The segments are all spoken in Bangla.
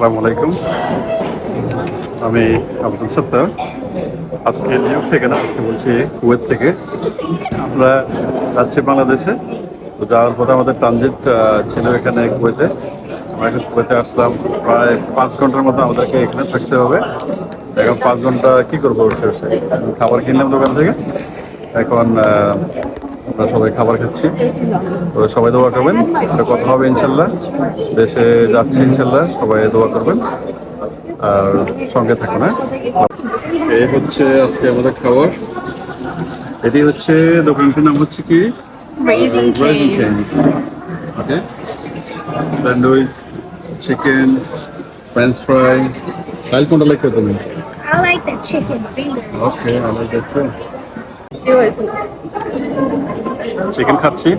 আসসালামু আলাইকুম। আমি আব্দুল সত্তার। আজকে নিউ ইয়র্ক থেকে না, আজকে বলছি কুয়েত থেকে। আমরা যাচ্ছি বাংলাদেশে। তো যাওয়ার পথে আমাদের ট্রানজিট ছিল এখানে কুয়েতে। আমরা এখন কুয়েতে আসলাম। প্রায় 5 ঘন্টার মতো আমাদেরকে এখানে থাকতে হবে। এখন 5 ঘন্টা কী করবো? বসে বসে খাবার কিনলাম দোকান থেকে। এখন আমরা সবাই খাবার খাচ্ছি। তো সবাই দোয়া করবেন, কথা হবে ইনশাল্লাহ। দেশে যাচ্ছি ইনশাল্লাহ, সবাই দোয়া করবেন আর সঙ্গে থাকুন। হ্যাঁ, এই হচ্ছে আজকে আমাদের খাবার। এটি হচ্ছে দোকানটির নাম হচ্ছে কি? Raisin Cane's. ওকে, স্যান্ডউইচ, চিকেন, ফ্রেঞ্চ ফ্রাই। কাল কোনটা লাইক করো তুমি? I like the chicken fingers. Okay, I like that too. It was chicken খাচ্ছি।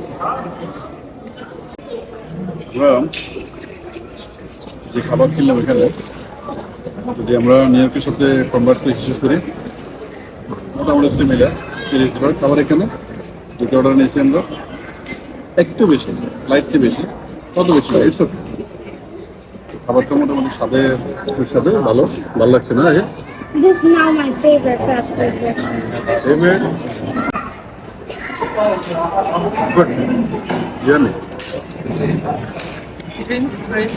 আমরা যে খাবার কিনলাম এখানে, যদি আমরা নিউ ইয়র্কের সাথে কনভার্ট করে হিসেব করি, মোটামুটি সিমিলার। 30 ডলার খাবার এখানে। যেটা অর্ডার নিয়েছি আমরা একটু বেশি, স্লাইটলি বেশি, কত বেশি হয় ইটস ওকে। খাবারটা মোটামুটি স্বাদে সুস্বাদু, ভালো ভালো লাগছে না? this is now my favorite fast food restaurant. Favourite good journey. Drinks, right?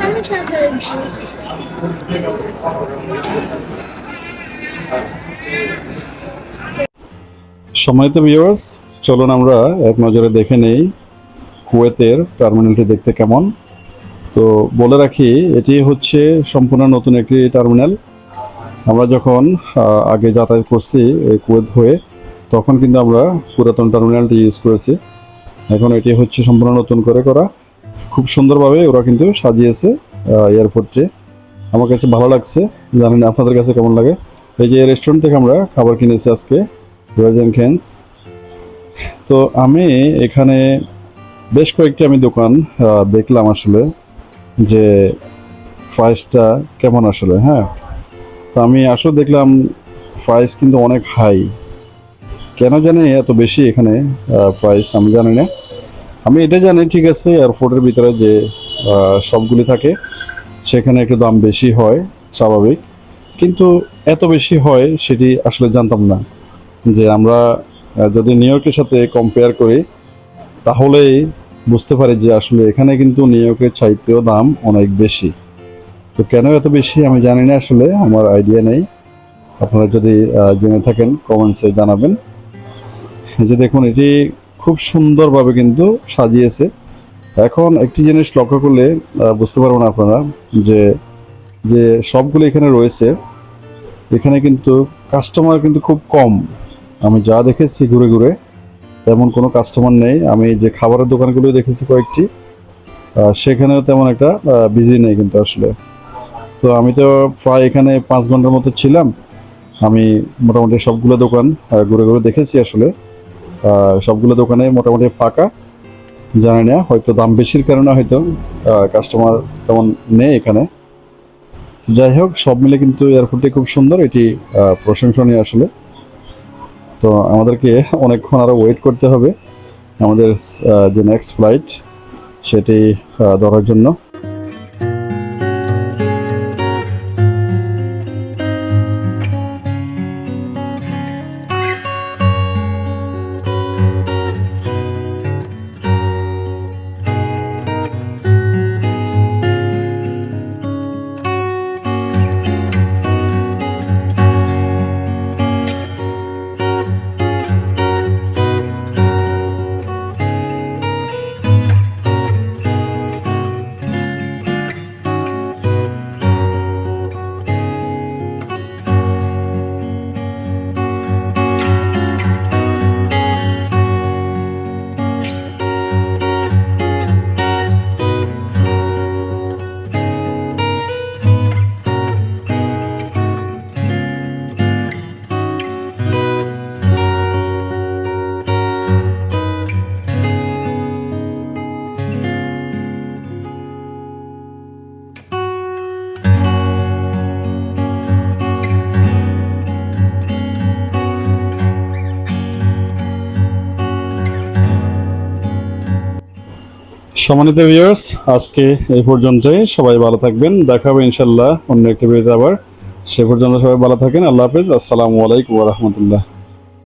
How much have the juice? সম্মানিত ভিউয়ার্স, চলুন আমরা এক নজরে দেখে নেই কুয়েতের টার্মিনালটি দেখতে কেমন। তো বলে রাখি, এটি হচ্ছে সম্পূর্ণ নতুন একটি টার্মিনাল। আমরা যখন আগে যাতায়াত করছি এই কুয়েত হয়ে, তখন কিন্তু আমরা পুরাতন টার্মিনালটি ইউজ করেছি। এখন এটি হচ্ছে সম্পূর্ণ নতুন করে করা। খুব সুন্দরভাবে ওরা কিন্তু সাজিয়েছে এয়ারপোর্টটি। আমার কাছে ভালো লাগছে, জানি না আপনাদের কাছে কেমন লাগে। এই যে রেস্টুরেন্ট থেকে আমরা খাবার কিনেছি আজকে, রয়েজেন কেনস। তো আমি এখানে বেশ কয়েকটি দোকান দেখলাম আসলে, যে প্রাইসটা কেমন আসলে। হ্যাঁ, তো আমি আসলে দেখলাম প্রাইস কিন্তু অনেক হাই। কেন জানি এত বেশি এখানে প্রাইস, আমি জানি না। আমি এটা জানি ঠিক আছে, এয়ারপোর্টের ভিতরে যে সবগুলি থাকে সেখানে একটু দাম বেশি হয়, স্বাভাবিক। কিন্তু এত বেশি হয় সেটি আসলে জানতাম না। যে আমরা যদি নিউ ইয়র্কের সাথে কম্পেয়ার করি, তাহলেই বুঝতে পারি যে আসলে এখানে কিন্তু নিউ ইয়র্কের চাইতেও দাম অনেক বেশি। তো কেন এত বেশি আমি জানি না, আসলে আমার আইডিয়া নেই। আপনারা যদি জেনে থাকেন কমেন্টসে জানাবেন। এই যে দেখুন, এটি খুব সুন্দরভাবে কিন্তু সাজিয়েছে। এখন একটি জিনিস লক্ষ্য করলে বুঝতে পারবেন আপনারা, যে যে সবগুলো এখানে রয়েছে, এখানে কিন্তু কাস্টমার কিন্তু খুব কম। আমি যা দেখেছি ঘুরে ঘুরে, তেমন কোনো কাস্টমার নেই। আমি যে খাবারের দোকানগুলো দেখেছি কয়েকটি, সেখানেও তেমন একটা বিজি নেই কিন্তু আসলে। তো আমি তো প্রায় এখানে 5 ঘন্টার মতো ছিলাম। আমি মোটামুটি সবগুলো দোকান ঘুরে ঘুরে দেখেছি আসলে। সবগুলো দোকানে মোটামুটি ফাঁকা। জানি না, হয়তো দাম বেশির কারণে হয়তো কাস্টমার তেমন নেই এখানে। তো যাই হোক, সব মিলে কিন্তু এয়ারপোর্টটি খুব সুন্দর, এটি প্রশংসনীয় আসলে। তো আমাদেরকে অনেকক্ষণ আরও ওয়েট করতে হবে আমাদের যে নেক্সট ফ্লাইট সেটি ধরার জন্য। সম্মানিত ভিউয়ার্স, আজকে এই পর্যন্তই। সবাই ভালো থাকবেন, দেখা হবে ইনশাল্লাহ অন্য একটি ভিডিওতে আবার। সে পর্যন্ত সবাই ভালো থাকেন। আল্লাহ হাফেজ। আসসালামু আলাইকুম ওয়া রাহমাতুল্লাহ।